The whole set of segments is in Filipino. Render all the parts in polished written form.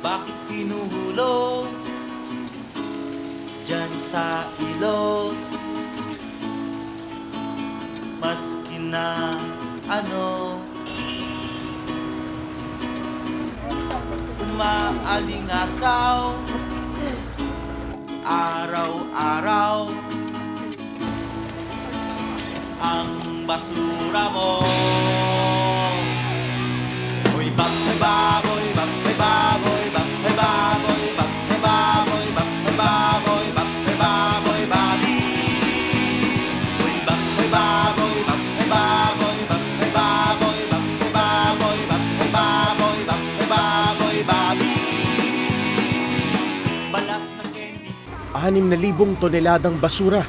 Bakit pinuhulog dyan sa ilog? Maski na ano, umaalingasaw araw-araw ang basura mo. Hoy bakay baboy, bakay baboy, bakay baboy, bakay baboy, bakay baboy, bakay baboy, babi. Hoy bakay baboy, bakay baboy, bakay baboy, bakay baboy, bakay baboy, bakay baboy, babi. Balat ng candy. 6,000 toneladang basura.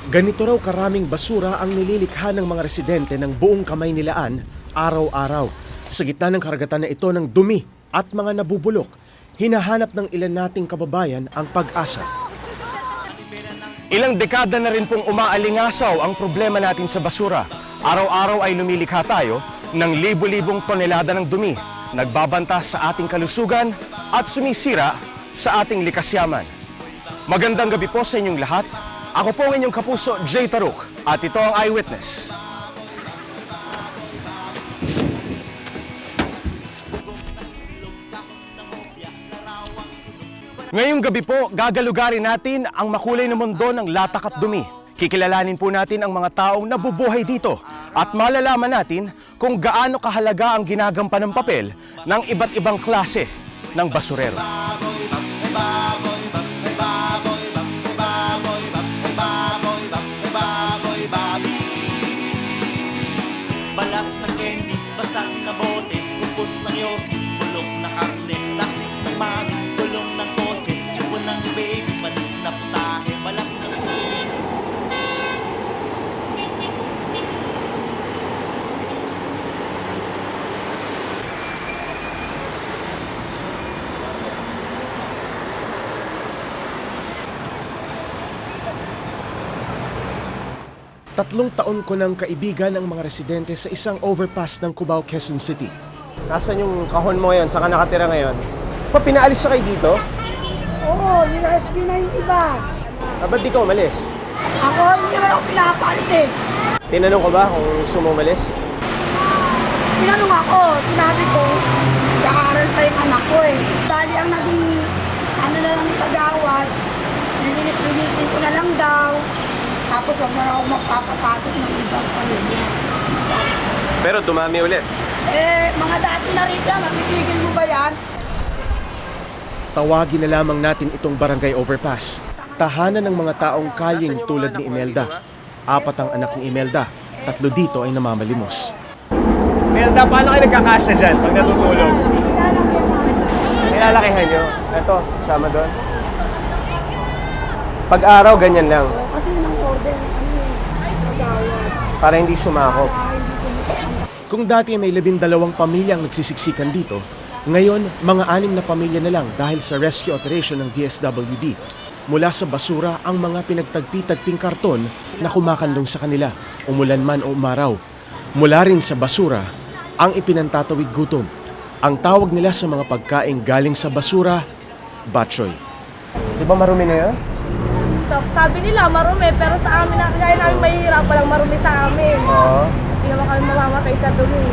Ganito raw karaming basura ang nililikha ng mga residente ng buong Kamaynilaan araw-araw. Sa gitna ng karagatan na ito ng dumi at mga nabubulok, hinahanap ng ilan nating kababayan ang pag-asa. Ilang dekada na rin pong umaalingasaw ang problema natin sa basura. Araw-araw ay lumilikha tayo ng libo-libong tonelada ng dumi, nagbabanta sa ating kalusugan at sumisira sa ating likas yaman. Magandang gabi po sa inyong lahat. Ako po ang inyong kapuso, Jay Taruk, at ito ang Eyewitness. Ngayong gabi po, gagalugarin natin ang makulay na mundo ng latak at dumi. Kikilalanin po natin ang mga taong nabubuhay dito at malalaman natin kung gaano kahalaga ang ginagampan ng papel ng iba't ibang klase ng basurero. Balat ng candy, basag na bote, upos ng yosi, bulok na karne, plastic ng mami, tulong ng kotse, tubo ng baby, malis na putahe, balat ng Tatlong taon ko ng kaibigan ang mga residente sa isang overpass ng Cubao, Quezon City. Nasaan yung kahon mo ngayon? Saan ka nakatira ngayon? Pa, pinaalis siya kayo dito? Oo, nilalas din na yung iba. Ba't di ka umalis? Ako, hindi naman ako pinapalis eh. Tinanong ko ba kung gusto mo umalis? Tinanong ako, sinabi ko, nag-aaral pa yung anak ko eh. Dali ang naging, ano na lang kagawad, nilinis-linisin ko na lang daw. Tapos wag na ako magpapapasok ng ibang pamilya. Sabi sa akin. Pero dumami ulit. Mga dati na rin yan, mapipigil mo ba yan? Tawagin na lamang natin itong barangay overpass. Tahanan ng mga taong kalyeng tulad ni Imelda. 4 ang anak ni Imelda. 3 dito ay namamalimos. Imelda, paano kayo nagkakasya dyan pag natutulog? Nilalakihan nyo? Ito, sama doon. Pag-araw, ganyan lang. Kasi nang order, kagawad. Para hindi sumakop. Hindi sumipang. Kung dati may 12 pamilyang nagsisiksikan dito, ngayon mga 6 na pamilya na lang dahil sa rescue operation ng DSWD. Mula sa basura ang mga pinagtagpi-tagping karton na kumakandong sa kanila, umulan man o umaraw. Mula rin sa basura ang ipinantatawid gutom. Ang tawag nila sa mga pagkain galing sa basura, batchoy. Di ba marumi na yan? Sabi nila marumi, pero sa amin, kaya namin mahihirap walang marumi sa amin. Oo. Hindi naman kami mamamatay sa dumi.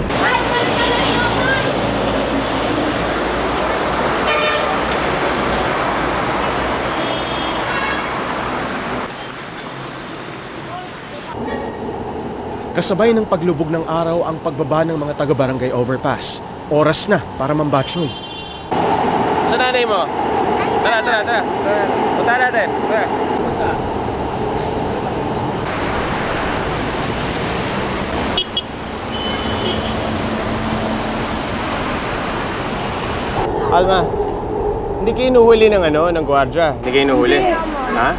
Kasabay ng paglubog ng araw ang pagbaba ng mga taga-barangay overpass. Oras na para mambatchoy. Sa nanay mo? Tara. Punta natin. Tara. Alma, hindi kayo inuhuli ng gwardiya? Hindi kayo inuhuli? Ha?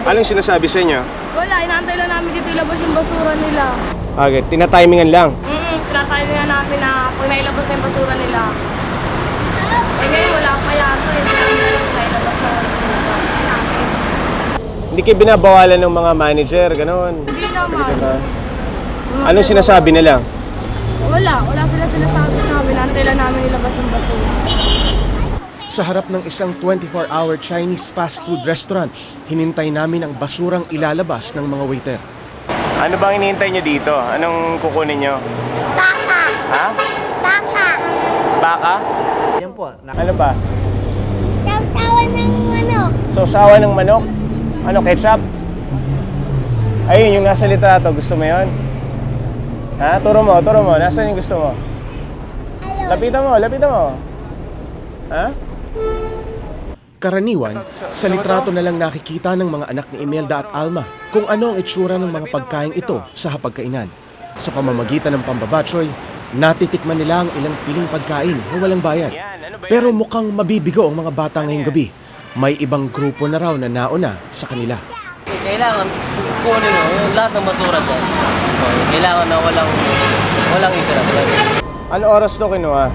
Anong sinasabi sa inyo? Wala, inaantay lang namin dito ilabas yung basura nila. Okay, tinatimingan lang. Pinatay namin na pag nailabas na yung basura nila. Eh ngayon wala pa yata, hindi namin alam na ilabas na Hindi kayo binabawalan ng mga manager, gano'n? Hindi naman. Anong sinasabi nila? Wala sila sinasabi sa amin, inaantay lang namin ilabas yung basura. Sa harap ng isang 24-hour Chinese fast food restaurant, hinintay namin ang basurang ilalabas ng mga waiter. Ano bang hinihintay nyo dito? Anong kukunin nyo? Baka. Ha? Baka. Baka? Yan po. Ano ba? Tawtawan ng manok. Sausawa ng manok? Ano, ketchup? Ayun, yung nasa litrato. Gusto mo yun? Ha? Turo mo. Nasaan yung gusto mo? Lapitan mo. Ha? Karaniwan, sa litrato na lang nakikita ng mga anak ni Imelda at Alma kung ano ang itsura ng mga pagkain ito sa hapagkainan. Sa pamamagitan ng pambabatsoy, natitikman nila ang ilang piling pagkain na walang bayad. Pero mukhang mabibigo ang mga bata ngayong gabi. May ibang grupo na raw na nauna sa kanila. Kailangan kunin mo yung lahat ng basura dyan. Kailangan na walang itira. Ano oras to kinuha?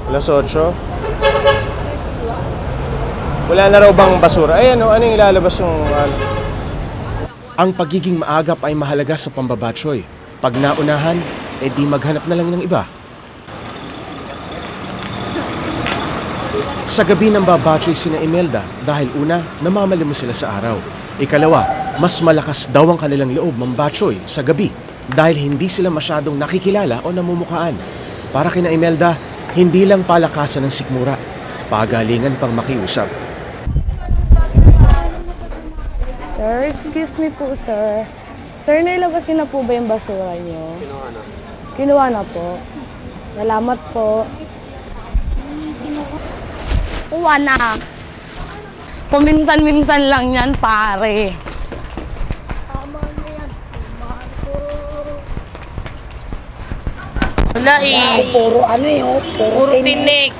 Alas 8? Wala na raw bang basura? Ay, ano yung ilalabas yung ano? Ang pagiging maagap ay mahalaga sa pambabatsoy. Pag naunahan, di maghanap na lang ng iba. Sa gabi ng babatsoy sina Imelda dahil una, namamali mo sila sa araw. Ikalawa, mas malakas daw ang kanilang loob mambatsoy sa gabi dahil hindi sila masyadong nakikilala o namumukaan. Para kina Imelda, hindi lang palakasan ng sikmura, pagalingan pang makiusap. Sir, excuse me po, sir. Sir, nailabas niyo na po ba yung basura niyo? Kinuha na po. Salamat po. Kuha na. Paminsan-minsan lang yan, pare. Wala eh. Puro ano eh, oh. Puro tinik.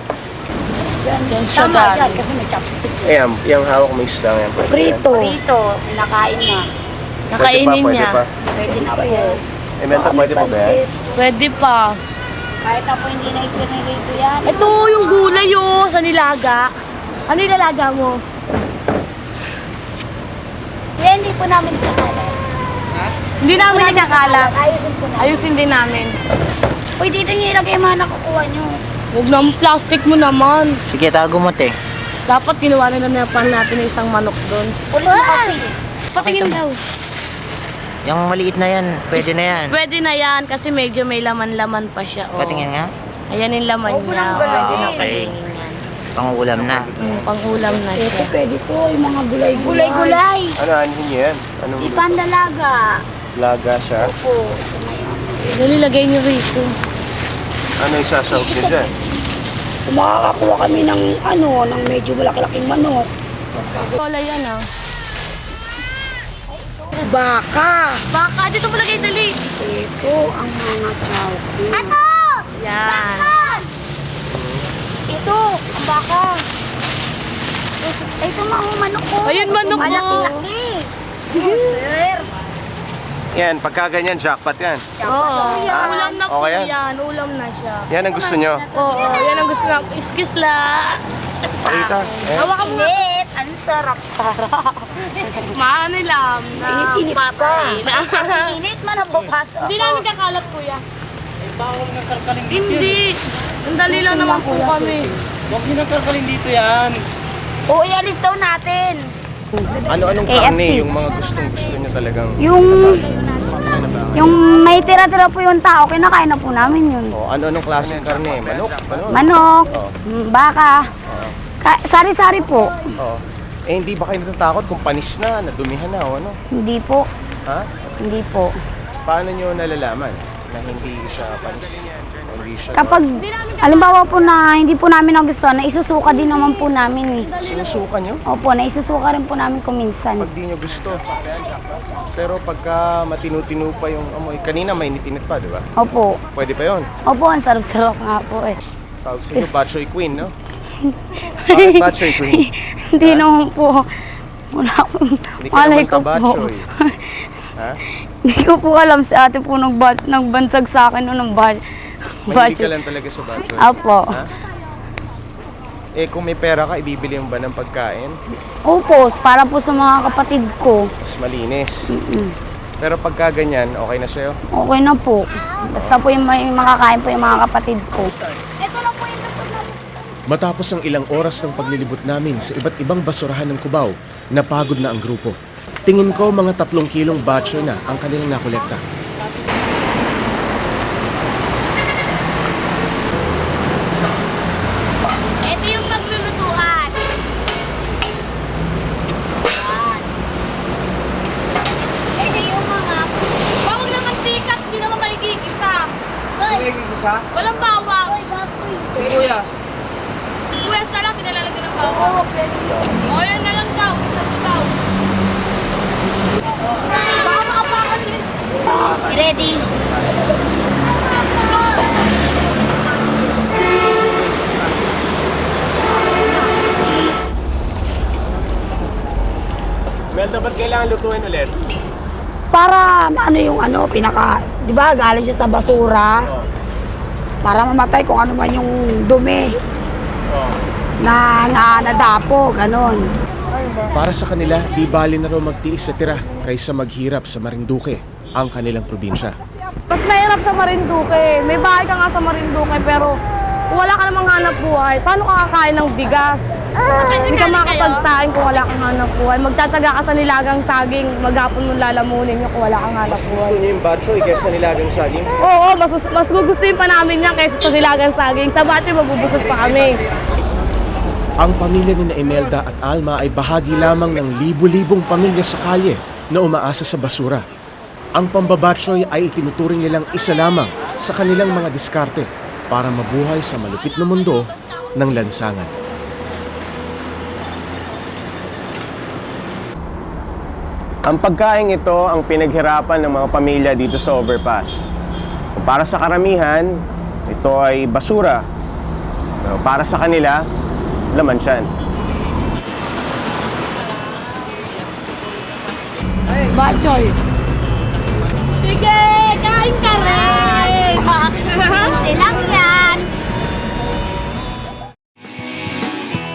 Diyan siya Tama dyan, galing. kasi may chopstick. Ayan, yung hawak mo isda yan. Pwede Prito. Dito, nakain na. Nakainin Pwede niya. pa. Pwede na po. Eh, Menta, pwede pa ba yan? Pwede pa. Kahit na po hindi na ipinirito yan. Ito yung gulay sa nilaga. Ano yung nilaga mo? Yan, hindi po namin ikakalat. Hindi namin nakakalat. Ayusin po namin. Ayusin din namin. Uy, dito nyo ilagay yung mga nakukuha nyo. Huwag naman plastic mo naman. Sige, tago mo, te. Dapat kinuha na natin ng isang manok doon. Ulit mo kasi. Patingin daw. Yung maliit na yan, pwede na yan. Pwede na yan kasi medyo may laman-laman pa siya. Oh. Patingin nga. Ayan yung laman niya. Pwede na kainin yan. Pangulam na. Pang-ulam na Ito siya. pwede to, yung mga gulay-gulay. Gulay-gulay. Ano, ano niyo yan? Anong Ipandalaga. laga siya? Po. Nililagay niyo rito. Ano isasawag niyo dyan? Kung makakakuha kami ng ano, ng medyo malaki-laking manok. Wala yan ah. Baka. Baka, dito mo lagay dali. Ito ang mga chowking. Ato! Yan. Ito, ang baka. Ito mga manok ko. Ayun, manok mo. Malaki-laki. Sir. Yan, pagka ganyan, jackpot yan. Oo. Ulam na po Okay yan. yan. Ulam na siya. Yan ang gusto nyo. Oo, yan ang gusto na. Iskisla. Pakita. Ayan. Hawakan mo. Init. Ang sarap-sarap. Maano lang na Init-init pa. patay na. Init man ang bukas. Hindi namin kakalat, kuya. Bawal ng kalkalin Hindi. Ang dali lang naman po kami. Huwag nyo ng kalkalin dito yan. Oo, ialis daw natin. Ano-anong KFC. karne yung mga gustong-gusto nyo talagang? Yung may tira-tira po yung tao, kinakain na po namin yun. O, ano-anong klaseng karne? Manok? Manok, Oo. baka, sari-sari po. Oo. Eh, hindi ba kayo natatakot kung panis na, nadumihan na, o ano? Hindi po, Ha? hindi po. Paano nyo nalalaman na hindi siya panis? Hindi siya... Kapag, halimbawa po na hindi po namin nagustuhan, na isusuka din naman po namin eh. Sinusukan nyo? Opo, na isusuka rin po namin kung minsan. Pag di nyo gusto. Pero pagka matinu-tinu pa yung amoy, kanina may nitinit pa, di ba? Opo. Pwede pa yon. Opo, ang sarap-sarap nga po eh. Tawag sa inyo, Batchoy Queen, no? Bakit Batchoy Queen? Hindi naman po. Wala po. Hindi ka Malay naman ko po. ka-Batchoy. Ha? Hindi ko po alam si ate po nagbansag sa akin noong Mahilig ka lang talaga sa Batchoy. Apo. Ha? Eh, kung may pera ka, ibibili mo ba ng pagkain? Opo, para po sa mga kapatid ko. Mas malinis. Pero pagka ganyan, okay na sa'yo? Okay na po. Basta po yung may makakain po yung mga kapatid ko. Matapos ang ilang oras ng paglilibot namin sa iba't ibang basurahan ng Cubao, napagod na ang grupo. Tingin ko mga 3 kilong batcher na ang kanilang nakolekta. Ito yung maglulutuan. Ito yung mga... Bawang naman sikat, hindi naman maligigisa. Maligigisa? Walang bawang. Sibuyas. Sibuyas na lang, tinalalagyan ng bawang. Oo, pwede yun. O, yan na lang daw. Isang daw. Baka makapakan din. Ready? Melda, ba't kailangan lutuin ulit? Para ano yung ano, pinaka, di ba galing siya sa basura. Para mamatay kung ano man yung dumi na nadapo, ganon. Para sa kanila, di bali na raw magtiis sa tira kaysa maghirap sa Marinduque, ang kanilang probinsya. Mas mahirap sa Marinduque. May bahay ka nga sa Marinduque pero kung wala ka namang hanap buhay, paano ka kakain ng bigas? Hindi ka makakapagsaing kung wala kang hanap buhay. Magtataga ka sa nilagang saging, maghapon mong lalamunin yun kung wala kang hanap buhay. niyo yung batchoy kaysa nilagang saging? Oo, mas gugustuhin pa namin yan kaysa sa nilagang saging. Sa bati, mabubusog pa kami. Ang pamilya ni Imelda at Alma ay bahagi lamang ng libu-libong pamilya sa kalye na umaasa sa basura. Ang pambabatchoy ay itinuturing nilang isa lamang sa kanilang mga diskarte para mabuhay sa malupit na mundo ng lansangan. Ang pagkain ito ang pinaghirapan ng mga pamilya dito sa overpass. Para sa karamihan, ito ay basura. Pero para sa kanila, laman siyan. Batchoy. Sige, kain ka rin! Simple lang yan!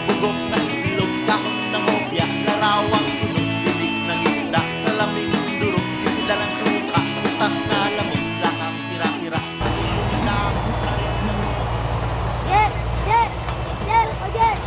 Bugok na itlog, dahon ng hopya, larawang sunog, bibig ng isda, salaming durog, sisila ng suka, putas na lamog, lakang sira-sira, patulog na ako na rin ng Yes! Yes! Yes! O yes!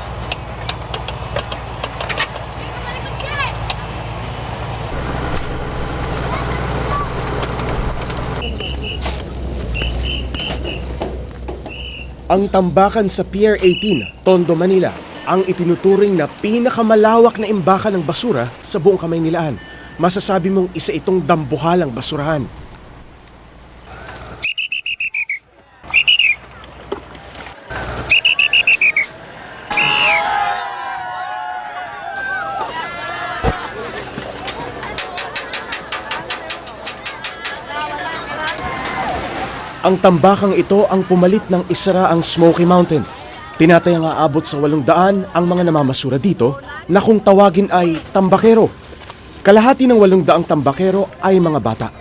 Ang tambakan sa Pier 18, Tondo, Manila, ang itinuturing na pinakamalawak na imbakan ng basura sa buong Kamaynilaan. Masasabi mong isa itong dambuhalang basurahan. Ang tambakang ito ang pumalit ng isara ang Smoky Mountain. Tinatayang aabot sa 800 ang mga namamasura dito na kung tawagin ay tambakero. Kalahati ng 800 tambakero ay mga bata.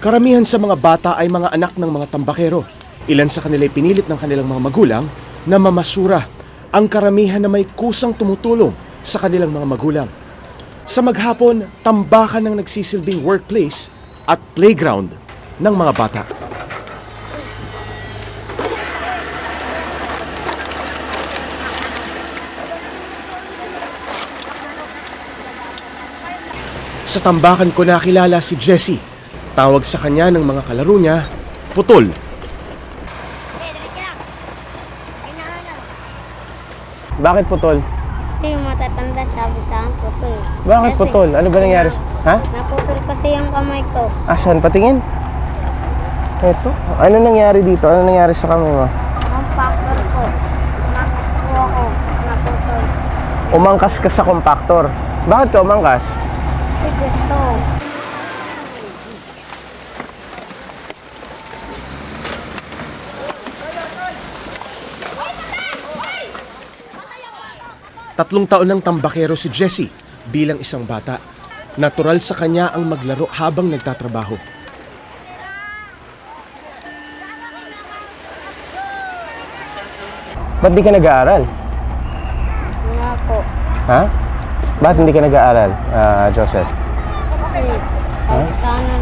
Karamihan sa mga bata ay mga anak ng mga tambakero. Ilan sa kanila ay pinilit ng kanilang mga magulang na mamasura. Ang karamihan na may kusang tumutulong sa kanilang mga magulang. Sa maghapon, tambakan ng nagsisilbing workplace at playground ng mga bata. Sa tambakan ko nakilala si Jessie. Tawag sa kanya ng mga kalaro niya, Putol. Bakit putol? Kasi yung matatanda sabi sa akin, putol. Bakit Kasi putol? Ano ba nangyari? Ha? Naputol kasi yung kamay ko. Asan? Patingin. Ito. Ano nangyari dito? Ano nangyari sa kamay mo? Compactor ko. Umakas po ako. Naputol. Umangkas ka sa compactor. Bakit ka umangkas? Kasi gusto. Tatlong taon ng tambakero si Jessie bilang isang bata. Natural sa kanya ang maglaro habang nagtatrabaho. Ba't di ka nag-aaral? Nga po. Ha? Ba't hindi ka nag-aaral, Joseph? Kasi, sana,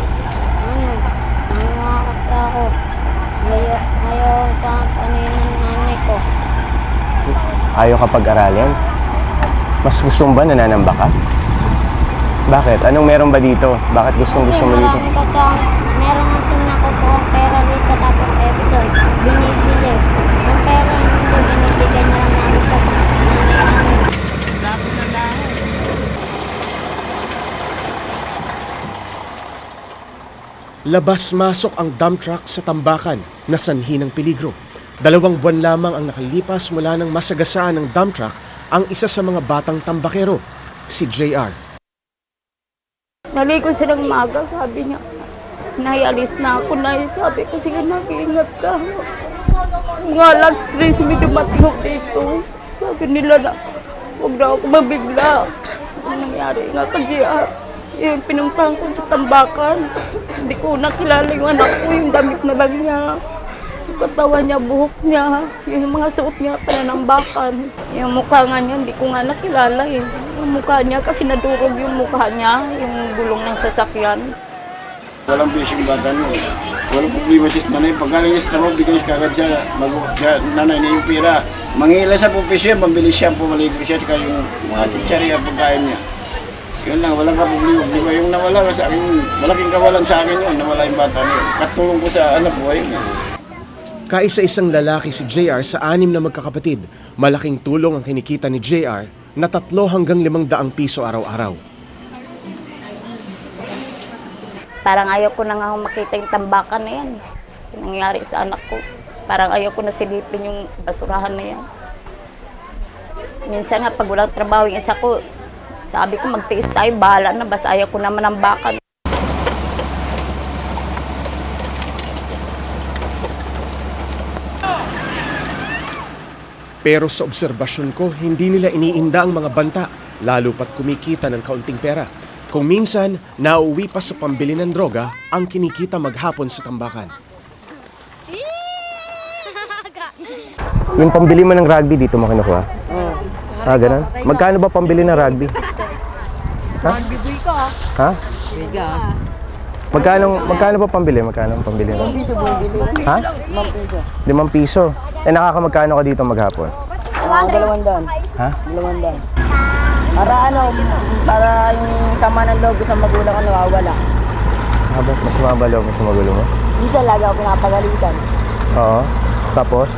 nga kasi ako. Ayaw pa panin ng nanay ko. Ayaw ka pag-aralin? Mas gusto mo ba nananamba ka? Bakit? Anong meron ba dito? Bakit gusto mo dito? Marami kasi meron ang sinako po ang pera dito tapos episode, binibili. Yung pera hindi binibigay na lang namin sa nanay namin. Labas-masok ang dump truck sa Tambakan na sanhi ng peligro. 2 buwan lamang ang nakalipas mula nang masagasaan ng dump truck ang isa sa mga batang tambakero, si JR. Naligo siya ng maga, sabi niya, Nay, alis na ako, Nay. Sabi ko, sige, nag-iingat ka. Nga lang, stress me dumating ako dito. Sabi nila na, huwag na ako mabigla. Ano nangyari nga kasi, yung pinuntahan ko sa Tambakan, hindi ko nakilala yung anak ko, yung damit na lang niya. Yung katawan niya, buhok niya, yung mga suot niya, pananambakan. Yung mukha nga niya, hindi ko nga nakilala eh. Yung mukha niya, kasi nadurog yung mukha niya, yung gulong ng sasakyan. Walang bisyo yung bata mo. Walang problema si nanay. Pag galing niya sa trabaho, bigay kagad siya. Nanay niya yung pira. Mangila sa po pisyo yan, pambili siya, pumaligo siya. Saka yung mga chichari ang pagkain niya. Yun lang, walang ka problema. Yung nawala sa akin, malaking kawalan sa akin yun. Nawala yung bata niya. Katulong ko sa anak ko, ayun. Kaisa-isang lalaki si JR sa 6 na magkakapatid. Malaking tulong ang kinikita ni JR na 3 hanggang 500 piso araw-araw. Parang ayaw ko na nga makita yung tambakan na yan. Yung nangyari sa anak ko. Parang ayaw ko na silipin yung basurahan na yan. Minsan nga pag walang trabaho yung isa ko, sabi ko magtiis tayo, bahala na, basta ayaw ko naman ng bakan. Pero sa obserbasyon ko, hindi nila iniinda ang mga banta, lalo pat kumikita ng kaunting pera. Kung minsan, nauuwi pa sa pambili ng droga ang kinikita maghapon sa Tambakan. Yung pambili mo ng rugby, dito mo kinukuha? Oo. Ganun? Magkano ba pambili ng rugby? Ha? Rugby ka. Ha? Biga. Magkano ba pambili? Magkano ang pambili? 5 piso bumibili. Ha? 5 piso. 5 piso. Eh nakakamagkano ka dito maghapon? 200. Ha? 200. Para yung sama ng loob sa magulang ko nawawala. Habang mas mabalo mo sa magulo mo? Minsan lagi ako pinapagalitan. Oo. Tapos?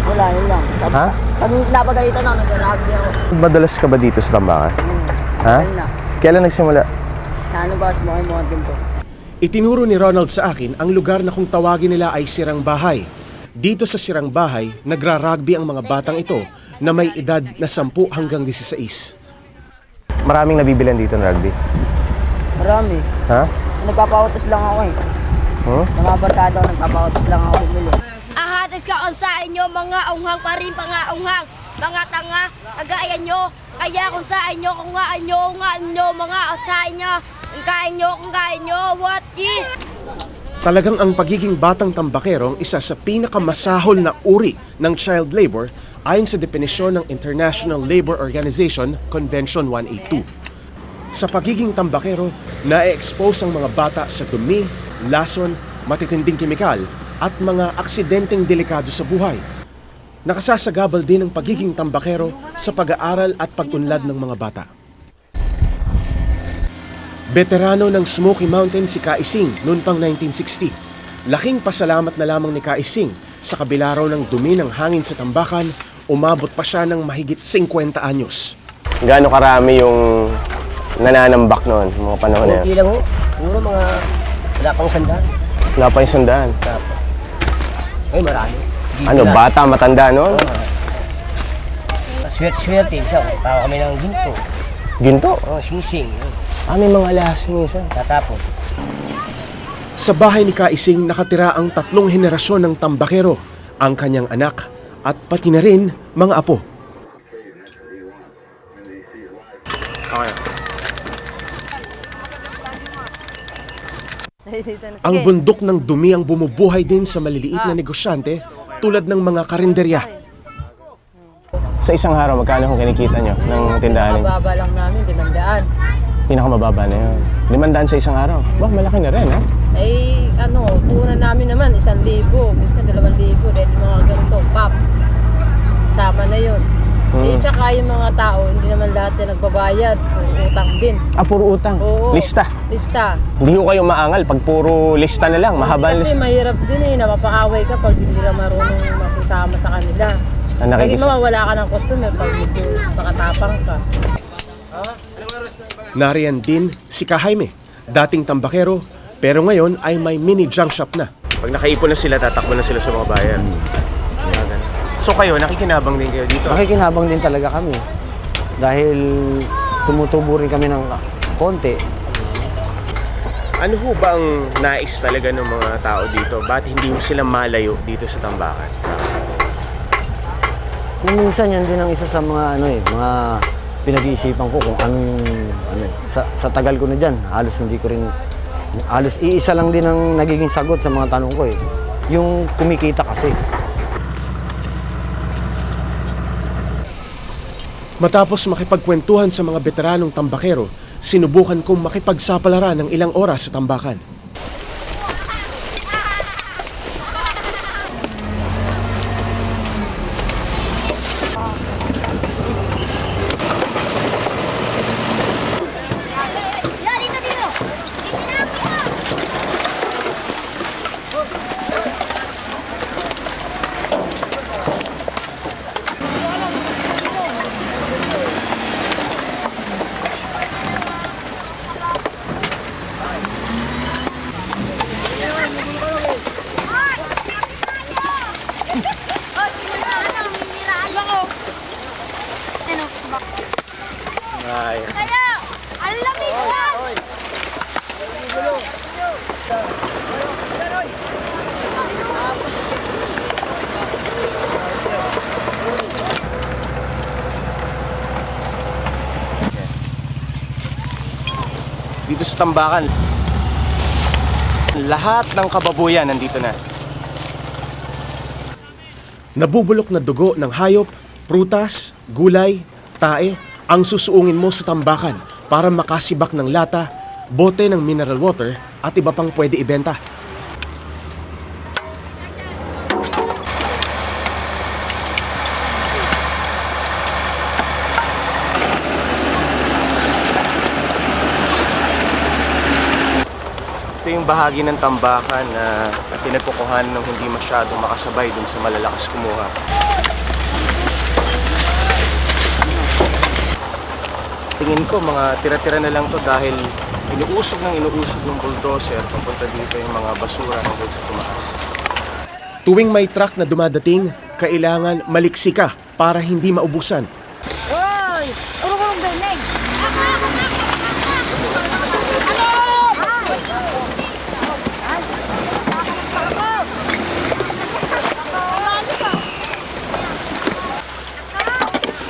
Wala, yun lang. Ha? Pag napagalitan ako, nag-rugby ako. Madalas ka ba dito sa Tambakan? Ha? Ayun na. Kailan nagsimula? Sa ano ba, mga din po. Itinuro ni Ronald sa akin ang lugar na kung tawagin nila ay Sirang Bahay. Dito sa Sirang Bahay, nagra-rugby ang mga batang ito na may edad na 10 hanggang 16. Maraming nabibilan dito ng rugby. Marami. Ha? Nagpapautos lang ako eh. Huh? Namabarkada ako, nagpapautos lang ako bumili. Ahatid ka sa inyo mga unghang pa rin pangaunghang. Mga tanga, kagaya nyo. Kaya kung sa inyo, kung nga nyo, mga sa inyo. Kung kain nyo, what is? Talagang ang pagiging batang tambakero ang isa sa pinakamasahol na uri ng child labor ayon sa definisyon ng International Labor Organization Convention 182. Sa pagiging tambakero, na-expose ang mga bata sa dumi, lason, matitinding kemikal at mga aksidenteng delikado sa buhay. Nakasasagabal din ang pagiging tambakero sa pag-aaral at pag-unlad ng mga bata. Veterano ng Smoky Mountain si Kaising noon pang 1960. Laking pasalamat na lamang ni Kaising sa kabila raw ng dumi ng hangin sa Tambakan, umabot pa siya ng mahigit 50 anyos. Gaano karami yung nananambak noon, mga panahon na Hindi yan? lang ho. Puro mga wala pang sandaan. Wala pa yung sundaan. Ay, marami. Ano, bata, matanda noon? Swerte. Isa, tawa kami ng ginto. Ginto? Sing-sing. May mga lasing isa. Tatapon. Sa bahay ni Kaising nakatira ang 3 henerasyon ng tambakero, ang kanyang anak at pati na rin mga apo. Ang bundok ng dumi ang bumubuhay din sa maliliit na negosyante tulad ng mga karinderya. Sa isang araw, magkano kung kinikita nyo ng tindahan ninyo? Mababa lang namin, 500. Pinakamababa na yun. 500 sa isang araw. Bah, malaki na rin, ha? Eh, punan namin naman, 1,000, minsan 2,000, dahil mga ganito, pop. Sama na yun. Eh, tsaka yung mga tao, hindi naman lahat na nagbabayad, utang din. Puro utang. Oo. Lista. Lista. Hindi ko kayo maangal pag puro lista na lang. Mahaba Kasi lista. mahirap din napapaaway ka pag hindi ka marunong makisama sa kanila. Lagi mawawala ka ng customer pag medyo makatapang ka. Nariyan din si Kajaime, dating tambakero, pero ngayon ay may mini junk shop na. Pag nakaipon na sila, tatakbo na sila sa mga bayan. So kayo, nakikinabang din kayo dito? Nakikinabang din talaga kami. Dahil tumutubo rin kami ng konti. Ano ho ba ang nais talaga ng mga tao dito? Ba't hindi ho sila malayo dito sa Tambakan? Kung minsan yan din ang isa sa mga mga pinag-iisipan ko kung sa tagal ko na dyan, halos iisa lang din ang nagiging sagot sa mga tanong ko yung kumikita kasi. Matapos makipagkwentuhan sa mga veteranong tambakero, sinubukan kong makipagsapalaran ng ilang oras sa tambakan. Dito sa Tambakan, lahat ng kababuyan nandito na. Nabubulok na dugo ng hayop, prutas, gulay, tae ang susuungin mo sa tambakan para makasibak ng lata, bote ng mineral water at iba pang pwede ibenta. Ito yung bahagi ng Tambakan na pinagkukuhanan ng hindi masyadong makasabay dun sa malalakas kumuha. Tingin ko mga tira-tira na lang to dahil inuusog ng bulldozer papunta dito yung mga basura hanggang sa tumaas. Tuwing may truck na dumadating, kailangan maliksi ka para hindi maubusan. Hoy! Urong benig!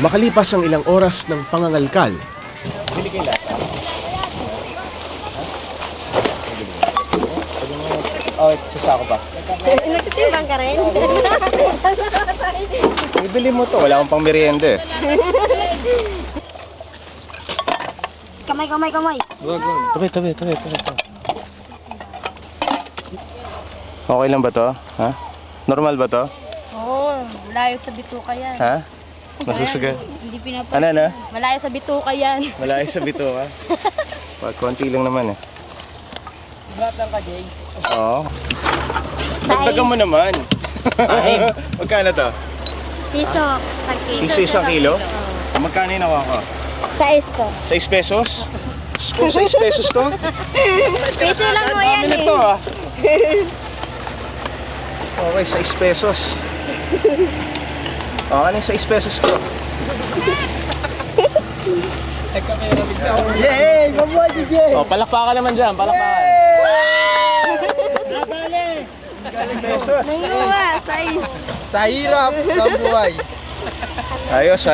Makalipas ang ilang oras ng pangangalkal, Bili kayo lahat. Sasako pa. Nagtitimbang ka rin? Ibili mo to, wala akong pang merienda eh. Kamay. Tabi. Okay lang ba to? Ha? Normal ba to? Oo, malayo sa bituka yan. Ha? Masusuga. Hindi pinapansin. Ano? Malayo sa bituka yan. Malayo sa bito ha? Konti lang naman eh. Batang ka, Jay. Oo. Dagdagan mo naman. Magkano to? Piso, isang kilo. Piso isang kilo? Magkano yung nakuha ko? 6 po. 6 pesos? Kung 6 pesos to? Piso lang mo yan Dami na to ah. Okay, 6 pesos. Ano yung 6 pesos to? Yay! Mabuhay, Jay! Palakpakan naman dyan, palakpakan. 6 pesos. Nanguha, 6. Sa hirap ng buhay. Ayos.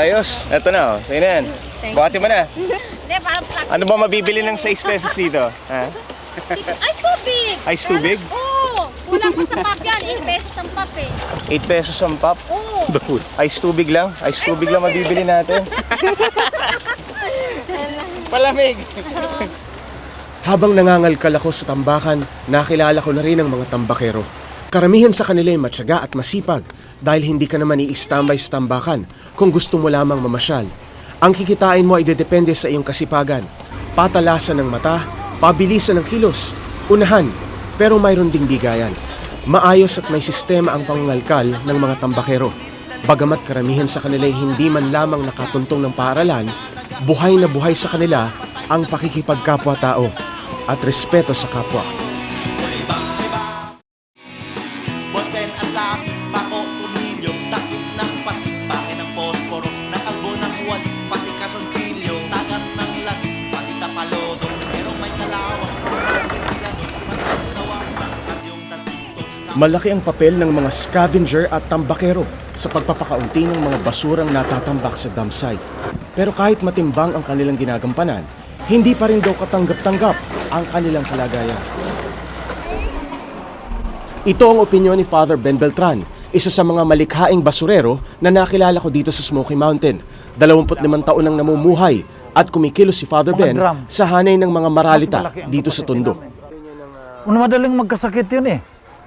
Eto na, sa'yo na yan. Buhati mo na. Hindi, parang practice. Ano ba mabibili ng 6 pesos dito? Ha? Ice tubig! Ice tubig? Oo! Kulang pa sa pop yan. 8 pesos ang pop eh. 8 pesos ang pop? Oo! Ice tubig lang mabibili natin. Palamig. Habang nangangalkal ako sa tambakan, nakilala ko na rin ang mga tambakero. Karamihan sa kanila ay matyaga at masipag dahil hindi ka naman i-standby sa tambakan kung gusto mo lamang mamasyal. Ang kikitain mo ay dedepende sa iyong kasipagan. Patalasan ng mata, pabilisan ng kilos, unahan, pero mayroon ding bigayan. Maayos at may sistema ang pangangalkal ng mga tambakero. Bagamat karamihan sa kanila ay hindi man lamang nakatuntong ng paaralan, buhay na buhay sa kanila ang pakikipagkapwa-tao at respeto sa kapwa. Bonten at lapis, pako, tumilyo, takip ng patis, pake ng posporo, nakalbo ng walis, pati katonsilyo, tagas ng lagis, pati tapalodo, pero may kalawang, Malaki ang papel ng mga scavenger at tambakero sa pagpapakaunti ng mga basurang natatambak sa dump site. Pero kahit matimbang ang kanilang ginagampanan, hindi pa rin daw katanggap-tanggap ang kanilang kalagayan. Ito ang opinyon ni Father Ben Beltran, isa sa mga malikhaing basurero na nakilala ko dito sa Smoky Mountain. 25 taon nang namumuhay at kumikilos si Father Ben sa hanay ng mga maralita dito sa Tondo. Madaling magkasakit yun eh.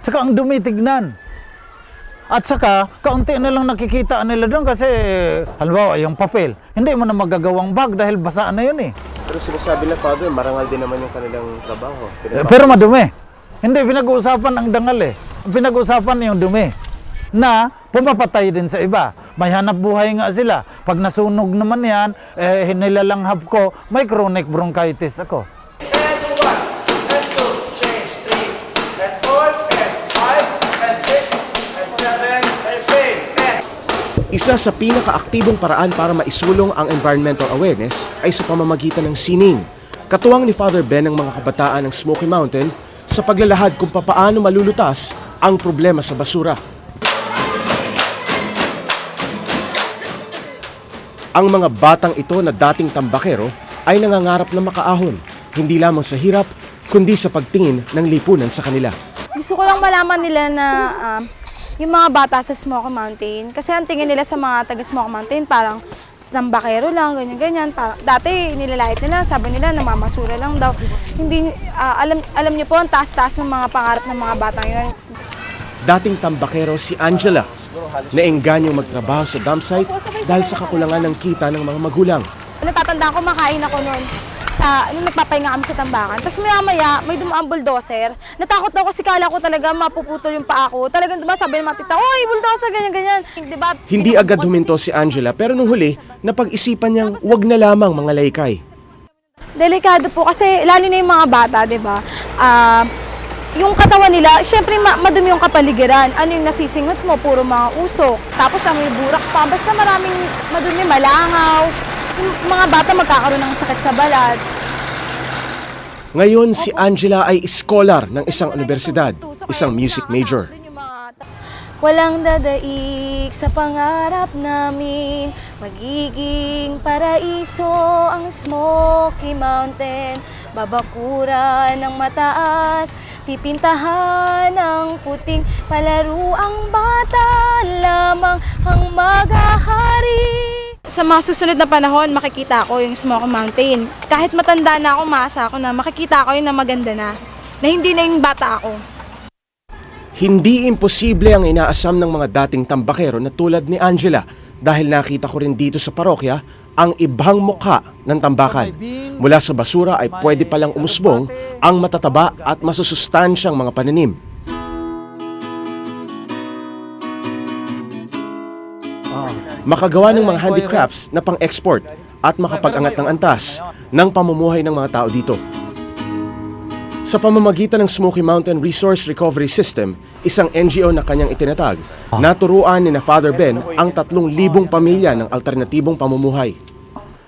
Saka ang dumi tignan. At saka, kaunti na lang nakikita nila doon kasi, halimbawa, yung papel. Hindi mo na magagawang bag dahil basa na yun eh. Pero sinasabi na, Father, marangal din naman yung kanilang trabaho. Pero madumi. Hindi, pinag-uusapan ang dangal eh. Pinag-uusapan yung dumi. Na pumapatay din sa iba. May hanap buhay nga sila. Pag nasunog naman yan, nilalanghap ko, may chronic bronchitis ako. Isa sa pinakaaktibong paraan para maisulong ang environmental awareness ay sa pamamagitan ng sining. Katuwang ni Father Ben ang mga kabataan ng Smoky Mountain sa paglalahad kung papaano malulutas ang problema sa basura. Ang mga batang ito na dating tambakero ay nangangarap na makaahon, hindi lamang sa hirap, kundi sa pagtingin ng lipunan sa kanila. Gusto ko lang malaman nila na yung mga bata sa Smoky Mountain, kasi ang tingin nila sa mga taga Smoky Mountain parang tambakero lang, ganyan-ganyan. Dati nilalait nila, sabi nila namamasura lang daw. Hindi, alam niyo po, ang taas-taas ng mga pangarap ng mga bata yun. Dating tambakero si Angela, naengganyong magtrabaho sa dump site dahil sa kakulangan ng kita ng mga magulang. Natatandaan ko, makain ako noon. Nagpapahinga kami sa tambakan. Tapos maya-maya, may dumaang bulldozer. Natakot daw kasi kala ko talaga mapuputol yung paa ko. Talagang sabi ng mga tita, "Oy, bulldozer, ganyan-ganyan." Diba? Hindi agad huminto si Angela pero nung huli, napag-isipan niyang wag na lamang mga laykay. Delikado po kasi lalo na yung mga bata, di ba? Yung katawan nila, syempre madumi yung kapaligiran. Ano yung nasisingot mo? Puro mga usok. Tapos may burak pa. Basta maraming madumi, malangaw. Yung mga bata magkakaroon ng sakit sa balat. Ngayon, si Angela ay scholar ng isang universidad, isang music major. Walang dadaig sa pangarap namin, magiging paraiso ang Smoky Mountain. Babakuran ng mataas, pipintahan ng puting, palaro ang bata lamang ang maghahari. Sa mga susunod na panahon, makikita ko yung Smoky Mountain. Kahit matanda na ako, maasa ako na makikita ko yung na maganda na hindi na yung bata ako. Hindi imposible ang inaasam ng mga dating tambakero na tulad ni Angela dahil nakita ko rin dito sa parokya ang ibang mukha ng tambakan. Mula sa basura ay pwede palang umusbong ang matataba at masusustansyang mga pananim. Makagawa ng mga handicrafts na pang-export at makapag-angat ng antas ng pamumuhay ng mga tao dito. Sa pamamagitan ng Smoky Mountain Resource Recovery System, isang NGO na kanyang itinatag, naturuan ni Father Ben ang 3,000 pamilya ng alternatibong pamumuhay.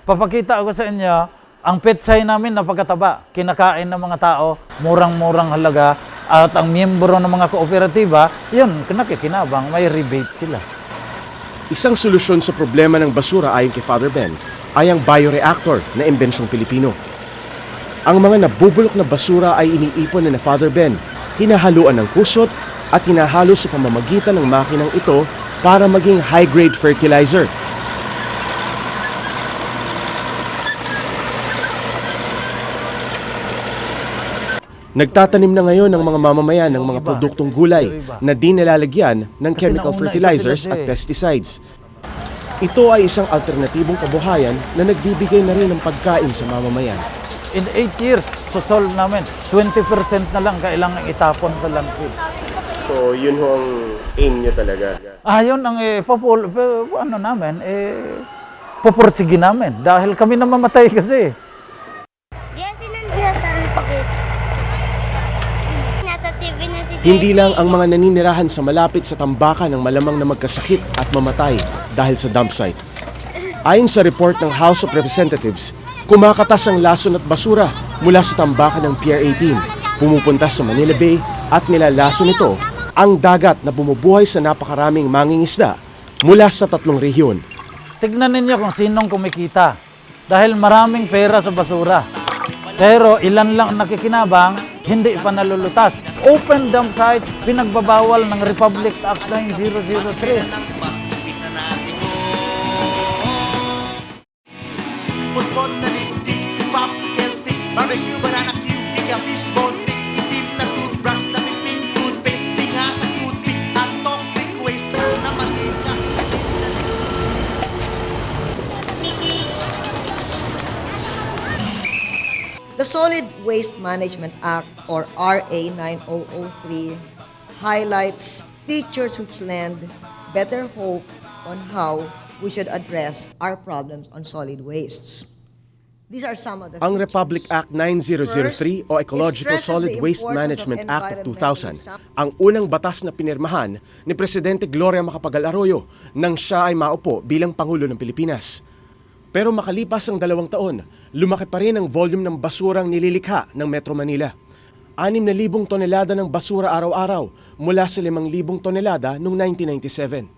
Papakita ko sa inyo, ang petsay namin napakataba. Kinakain ng mga tao, murang-murang halaga. At ang miyembro ng mga kooperatiba, yun, nakikinabang, may rebate sila. Isang solusyon sa problema ng basura ayon kay Father Ben ay ang bioreactor na imbensyong Pilipino. Ang mga nabubulok na basura ay iniipon na Father Ben, hinahaluan ng kusot at hinahalo sa pamamagitan ng makinang ito para maging high-grade fertilizer. Nagtatanim na ngayon ng mga mamamayan ng mga produktong gulay na di nilalagyan ng chemical fertilizers at pesticides. Ito ay isang alternatibong kabuhayan na nagbibigay na rin ng pagkain sa mamamayan. In 8 years, solve namin. 20% na lang kailangan itapon sa landfill. So, yun ho ang aim nyo talaga? Yun ang pupursige namin. Dahil kami na mamatay kasi. Yes, nasaan si Jess? Nasa TV na si Jess. Hindi lang ang mga naninirahan sa malapit sa tambakan ang malamang na magkasakit at mamatay dahil sa dump site. Ayon sa report ng House of Representatives, kumakatas ang lason at basura mula sa tambakan ng Pier 18, pumupunta sa Manila Bay at nilalason nito ang dagat na bumubuhay sa napakaraming mangingisda mula sa 3 rehiyon. Tignan ninyo kung sinong kumikita. Dahil maraming pera sa basura. Pero ilan lang ang nakikinabang, hindi pa nalulutas. Open dump site, pinagbabawal ng Republic Act 9003. Putpot na lipstick, popsicle stick, barbecue banana cue, kaya fishball stick, itim na toothbrush, na piping toothpaste, tinga sa toothpick, at toxic waste na mantika. The Solid Waste Management Act, or RA 9003, highlights features which lend better hope on how we should address our problems on solid wastes. These are some of the Ang features. Republic Act 9003 o Ecological Solid Waste Management Act of 2000, ang unang batas na pinirmahan ni Presidente Gloria Macapagal Arroyo nang siya ay maupo bilang Pangulo ng Pilipinas. Pero makalipas ang 2 taon, lumaki pa rin ang volume ng basurang nililikha ng Metro Manila. 6,000 tonelada ng basura araw-araw mula sa 5,000 tonelada noong 1997.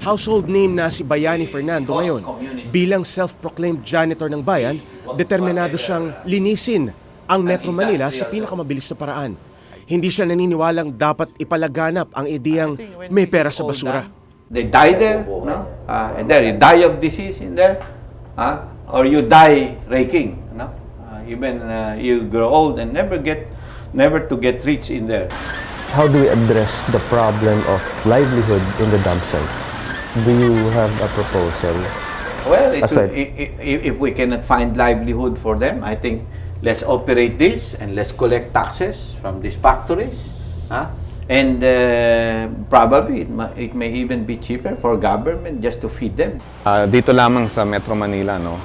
Household name na si Bayani Fernando ngayon. Bilang self-proclaimed janitor ng bayan, determinado siyang linisin ang Metro Manila sa pinakamabilis na paraan. Hindi siya naniniwalang dapat ipalaganap ang ideyang may pera sa basura. They die there, no? And there you die of disease in there, or you die raking, no? Even you grow old and never to get rich in there. How do we address the problem of livelihood in the dump site? Do you have a proposal? Well, if we cannot find livelihood for them, I think let's operate this and let's collect taxes from these factories. And probably it may even be cheaper for government just to feed them. Dito lamang sa Metro Manila, no,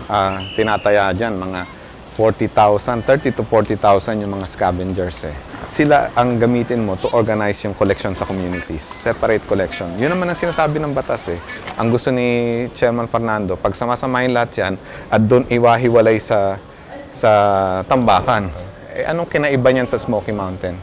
tinataya dyan mga 40,000, 30 to 40,000 yung mga scavengers eh. Sila ang gamitin mo to organize yung collection sa communities. Separate collection. Yun naman ang sinasabi ng batas eh. Ang gusto ni Chairman Fernando, pag samasamahin lahat yan at doon iwahiwalay sa tambakan. Eh, anong kinaiba niyan sa Smoky Mountain?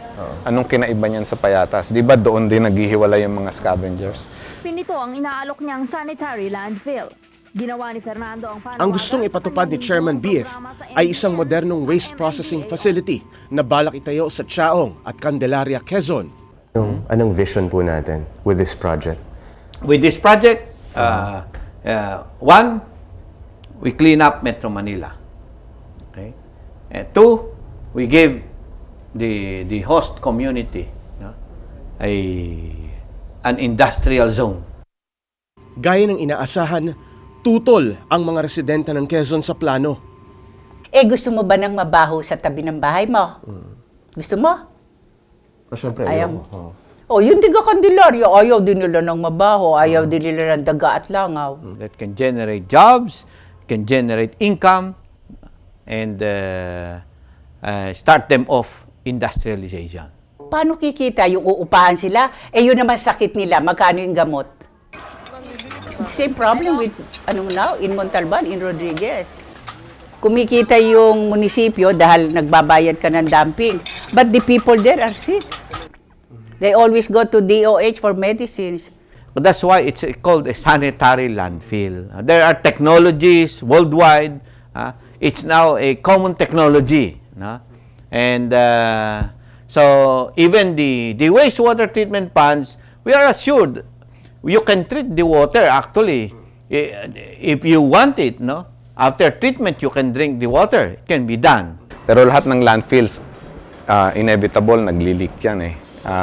Anong kinaiba niyan sa Payatas? Di ba doon din naghihiwalay yung mga scavengers? Pinito ang inaalok niyang sanitary landfill. Ginawa ni Fernando ang Ang gustong ipatupad ni Chairman BF ay isang modernong waste processing facility na balak itayo sa Chaong at Candelaria, Quezon. Anong vision po natin with this project? With this project, one, we clean up Metro Manila. Okay? And two, we give the host community an industrial zone. Gaya ng inaasahan, tutol ang mga residente ng Quezon sa plano. Gusto mo ba ng mabaho sa tabi ng bahay mo? Gusto mo? Siyempre, ayaw. Yung Diga Candelaria, ayaw din nila ng mabaho, ayaw din nila ng daga at langaw. That can generate jobs, can generate income, and start them off industrialization. paano kikita? Yung uupahan sila, yun naman sakit nila, magkano yung gamot? It's the same problem with, in Montalban, in Rodriguez. Kumikita yung munisipyo dahil nagbabayad ka ng dumping. But the people there are sick. They always go to DOH for medicines. But that's why it's called a sanitary landfill. There are technologies worldwide. It's now a common technology. And so even the wastewater treatment plants, we are assured you can treat the water actually if you want it. After treatment, you can drink the water. It can be done. Pero lahat ng landfills, inevitable, nagli-leak yan eh.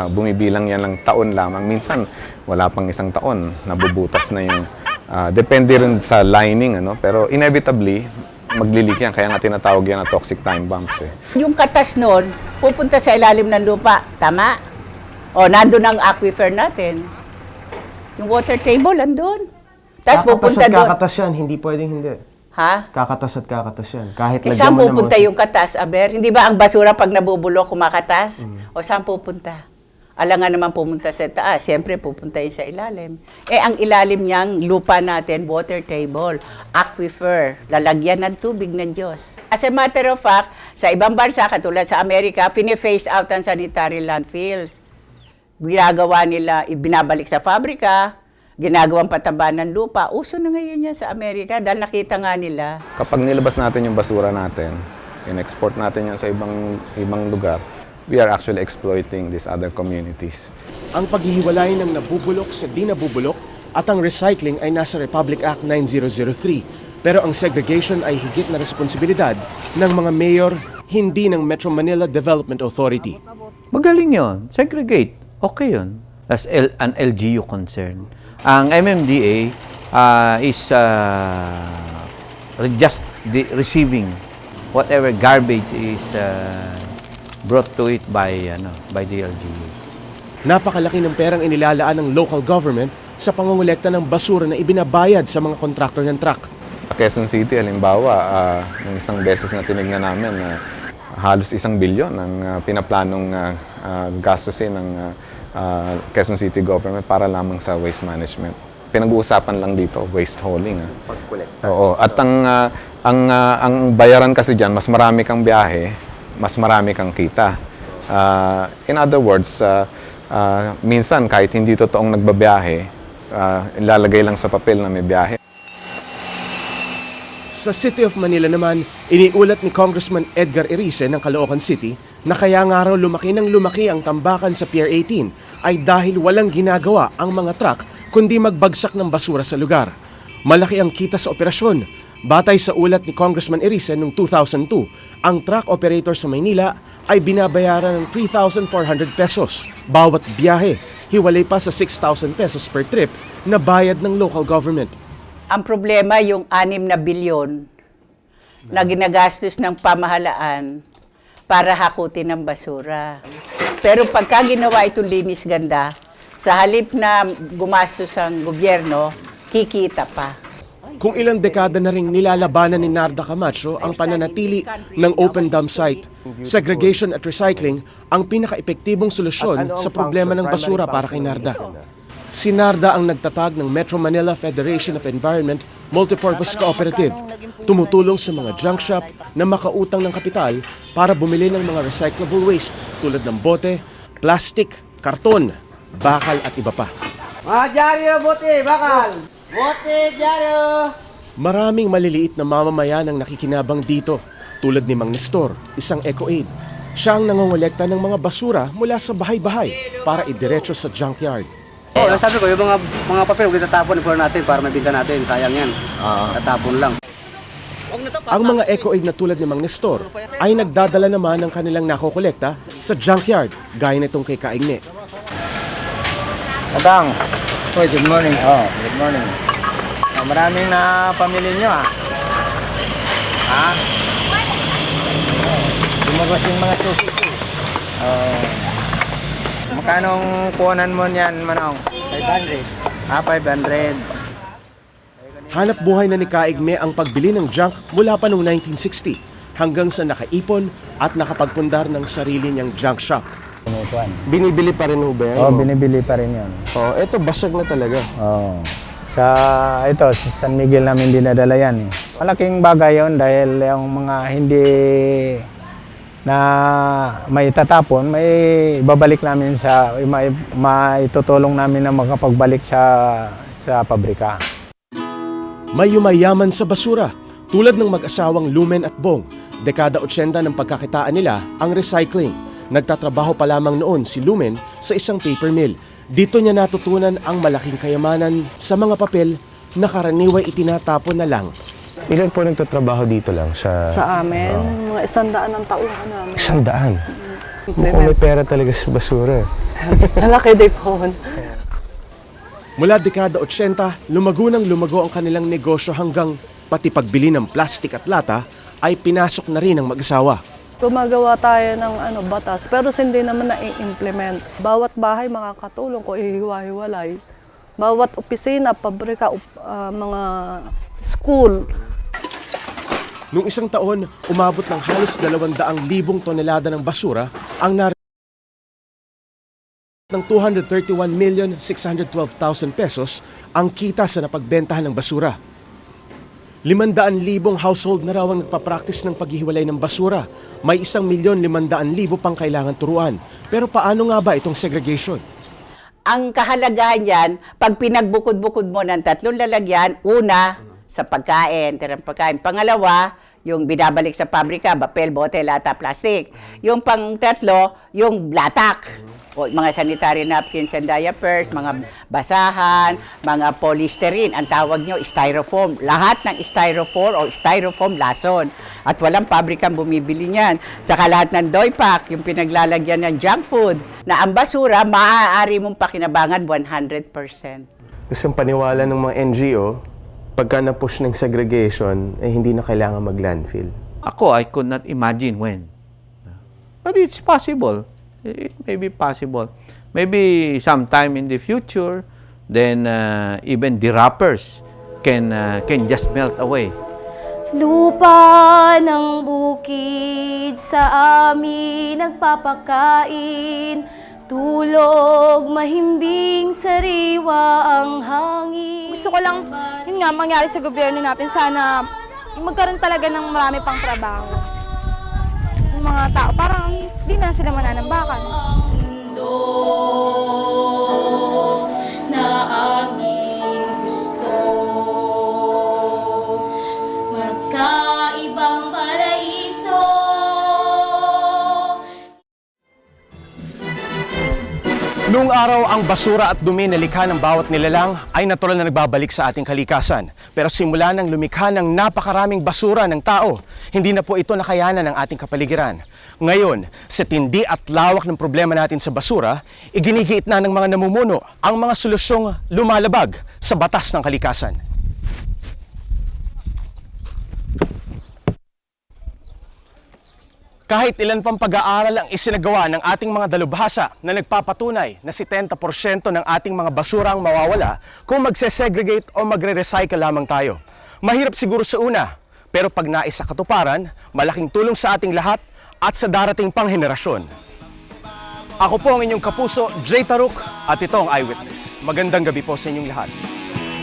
Bumibilang yan ng taon lamang. Minsan, wala pang isang taon, nabubutas na yung, depende rin sa lining, pero inevitably, magli-leak yan. Kaya nga tinatawag yan na toxic time bombs eh. Yung katas noon, pupunta sa ilalim ng lupa. Tama? O, nandun ang aquifer natin. Yung water table, andun. Tapos pupunta doon. Kakatas yan, hindi pwedeng hindi. Ha? Kakatas at kakatas yan. Kahit lagyan Saan mo ng pupunta mga... yung katas, Aber? Hindi ba ang basura pag nabubulok, kumakatas? O saan pupunta? Alangan naman pumunta sa taas. Siyempre, pupunta yun sa ilalim. Ang ilalim niyang lupa natin, water table, aquifer, lalagyan ng tubig ng Diyos. As a matter of fact, sa ibang bansa, katulad sa Amerika, pini-phase out ang sanitary landfills. Ginagawa nila, binabalik sa fabrika, ginagawang pataba ng lupa. Uso na ngayon yan sa Amerika dahil nakita nga nila. Kapag nilabas natin yung basura natin, in-export natin yan sa ibang lugar, we are actually exploiting these other communities. Ang paghihiwalay ng nabubulok sa di nabubulok at ang recycling ay nasa Republic Act 9003. Pero ang segregation ay higit na responsibilidad ng mga mayor, hindi ng Metro Manila Development Authority. Magaling yon. Segregate. Okay yun. That's an LGU concern. Ang MMDA is just receiving whatever garbage is brought to it by the LGU. Napakalaki ng perang inilalaan ng local government sa pangongolekta ng basura na ibinabayad sa mga kontraktor ng truck. Quezon City, halimbawa, ng isang beses na tinignan namin, halos 1 bilyon ang pinaplanong gastusin ng Quezon City government para lamang sa waste management. Pinag-uusapan lang dito, waste hauling. Pag-kolekta. Oo. At ang bayaran kasi dyan, mas marami kang biyahe, mas marami kang kita. In other words, minsan kahit hindi totoong nagbabiyahe, ilalagay lang sa papel na may biyahe. Sa City of Manila naman, iniulat ni Congressman Edgar Erice ng Caloocan City na kaya nga raw lumaki ang tambakan sa Pier 18 ay dahil walang ginagawa ang mga truck kundi magbagsak ng basura sa lugar. Malaki ang kita sa operasyon. Batay sa ulat ni Congressman Erice noong 2002, ang truck operator sa Maynila ay binabayaran ng 3,400 pesos bawat biyahe. Hiwalay pa sa 6,000 pesos per trip na bayad ng local government. Ang problema, yung 6 na bilyon na ginagastos ng pamahalaan para hakutin ng basura. Pero pagka ginawa itong linis ganda, sa halip na gumastos ang gobyerno, kikita pa. Kung ilang dekada na ring nilalabanan ni Narda Camacho ang pananatili ng open dump site, segregation at recycling ang pinaka-epektibong solusyon sa problema ng basura para kay Narda. Si Narda ang nagtatag ng Metro Manila Federation of Environment Multipurpose Cooperative, tumutulong sa mga junk shop na makautang ng kapital para bumili ng mga recyclable waste tulad ng bote, plastic, karton, bakal at iba pa. Mga dyaryo, bote, bakal! Bote, dyaryo! Maraming maliliit na mamamayan ang nakikinabang dito, tulad ni Mang Nestor, isang eco-aid. Siya ang nangongolekta ng mga basura mula sa bahay-bahay para idiretso sa junkyard. Sabi ko, yung mga papel, huwag itatapon natin para mabinta natin. Sayang yan. Tatapon lang. Ang mga eco-aid na tulad ni Mang Nestor ay nagdadala naman ng kanilang nakokolekta sa junkyard, gaya nitong kay Kaigne. Madang. Hoy, good morning. Good morning. Maraming na pamilya nyo, Ha? Lumabas yung mga susi ko. Magkanong kuhanan mo niyan, Manong? 500. 500. Hanap buhay na ni Kaigme ang pagbili ng junk mula pa noong 1960 hanggang sa nakaipon at nakapagpundar ng sarili niyang junk shop. kinukuhan. Binibili pa rin ho ba yan? Oo, binibili pa rin yun. Oo, eto basag na talaga. Oo. Sa San Miguel namin dinadala yan. Malaking bagay yun dahil yung mga hindi na may tatapon, may babalik namin maitutulong namin na makapagbalik sa pabrika. May yumayaman sa basura, tulad ng mag-asawang Lumen at Bong. Dekada 80 ng pagkakitaan nila ang recycling. Nagtatrabaho pa lamang noon si Lumen sa isang paper mill. Dito niya natutunan ang malaking kayamanan sa mga papel na karaniway itinatapon na lang. Ilan po nagtatrabaho dito lang sa... Sa amin, mga 100 ang tauhan namin. 100? Mukhang may pera talaga sa basura. Malaki din po. Mula dekada 80, lumago ang kanilang negosyo hanggang pati pagbili ng plastik at lata ay pinasok na rin ng mag-asawa. Gumagawa tayo ng batas, pero hindi naman na-implement. Bawat bahay makakatulong ko ihiwa-hiwalay. Bawat opisina, pabrika, mga school. Noong isang taon, umabot ng halos 200,000 tonelada ng basura ang ng 231,612,000 pesos ang kita sa napagbentahan ng basura. 500,000 household na raw ang nagpapractice ng paghihiwalay ng basura. May 1,500,000 pang kailangan turuan. Pero paano nga ba itong segregation? Ang kahalagahan yan, pag pinagbukod-bukod mo ng 3 lalagyan, una, sa pagkain, tirang pagkain. Pangalawa, yung binabalik sa pabrika, papel, bote, lata, plastic. Yung pang-3, yung latak. O, mga sanitary napkins and diapers, mga basahan, mga polystyrene, ang tawag nyo, styrofoam. Lahat ng styrofoam o styrofoam lason. At walang pabrikang bumibili niyan. Tsaka lahat ng doypack, yung pinaglalagyan ng junk food, na ang basura, maaari mong pakinabangan 100%. Kasi ang paniwala ng mga NGO, pagka na-push ng segregation, hindi na kailangan mag-landfill. Ako, I could not imagine when. But it's possible. It may be possible. Maybe sometime in the future, then even the wrappers can just melt away. Lupa ng bukid sa amin nagpapakain, tulog mahimbing sariwa ang hangin. Gusto ko lang, yun nga, mangyari sa gobyerno natin, sana magkaroon talaga ng marami pang trabaho. Yung mga tao, parang di na sila mananambakan. Mundo na aming gusto, magkaibang paraiso. Noong araw, ang basura at dumi na likha ng bawat nilalang ay natural na nagbabalik sa ating kalikasan. Pero simula nang lumikha ng napakaraming basura ng tao, hindi na po ito nakayanan ng ating kapaligiran. Ngayon, sa tindi at lawak ng problema natin sa basura, iginigiit na ng mga namumuno ang mga solusyong lumalabag sa batas ng kalikasan. Kahit ilan pang pag-aaral ang isinagawa ng ating mga dalubhasa na nagpapatunay na 70% ng ating mga basura ang mawawala kung magse-segregate o magre-recycle lamang tayo. Mahirap siguro sa una, pero pag naisa katuparan, malaking tulong sa ating lahat at sa darating pang henerasyon. Ako po ang inyong kapuso, Jay Taruk, at ito ang Eyewitness. Magandang gabi po sa inyong lahat.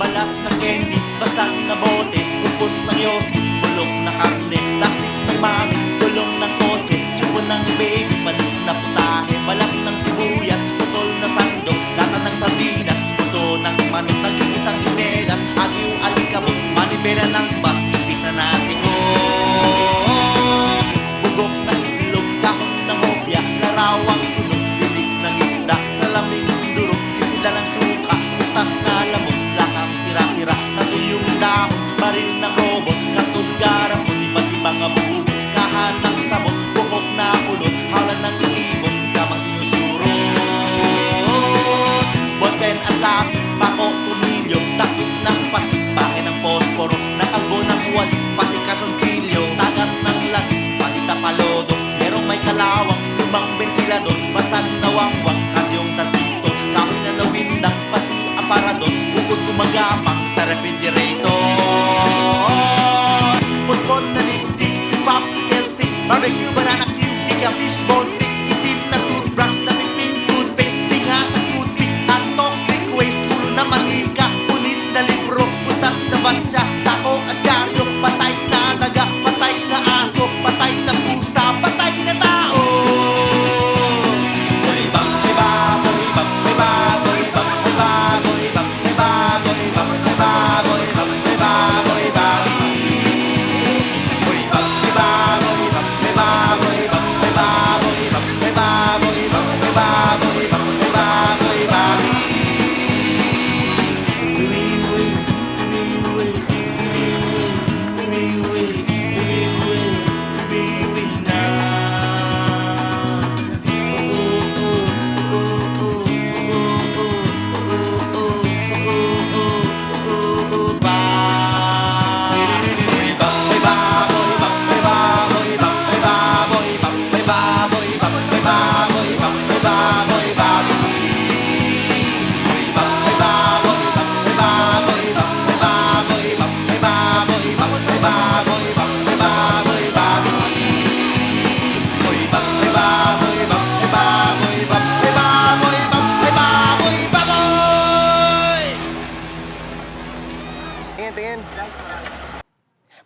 Balat na candy, basang na bote, upos ng yosi, bulok na karne, plastic ng mami, tulong ng kotse, tubo ng baby, panis na putahe, balat ng sibuyas, putol na sando, lata ng sardinas, puto ng manok, nag-iisang tsinelas, agyo alikabok, manibela ng bus, pisa natin bugok na itlog, kahon ng hopya, larawang sunog, bibig ng isda, salaming durog, sisila ng suka, putas na lamok, lakang sira-sira, natuyong dahon, baril ng robot, katod garapon, iba't ibang abubo, kahanang sabot, buhok na kulot, hala ng ibon, kamang sinusok.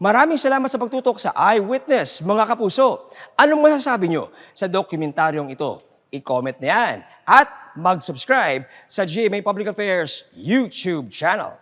Maraming salamat sa pagtutok sa Eyewitness, mga kapuso. Anong masasabi nyo sa dokumentaryong ito? I-comment na yan at mag-subscribe sa GMA Public Affairs YouTube channel.